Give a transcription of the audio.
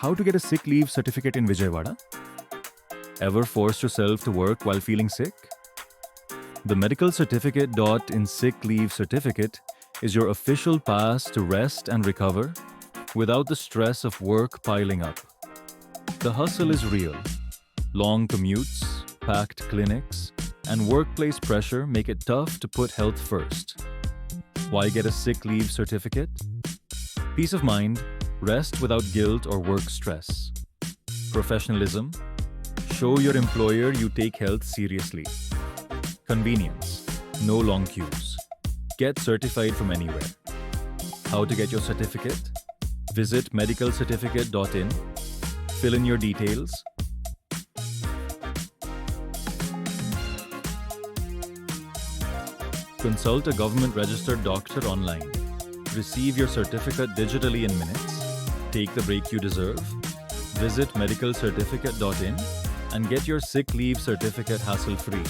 How to get a sick leave certificate in Vijayawada? Ever forced yourself to work while feeling sick? The medical certificate in sick leave certificate is your official pass to rest and recover without the stress of work piling up. The hustle is real. Long commutes, packed clinics, and workplace pressure make it tough to put health first. Why get a sick leave certificate? Peace of mind, rest without guilt or work stress. Professionalism, show your employer you take health seriously. Convenience, no long queues. Get certified from anywhere. How to get your certificate? Visit medicalcertificate.in, fill in your details. Consult a government-registered doctor online. Receive your certificate digitally in minutes. Take the break you deserve. Visit medicalcertificate.in and get your sick leave certificate hassle-free.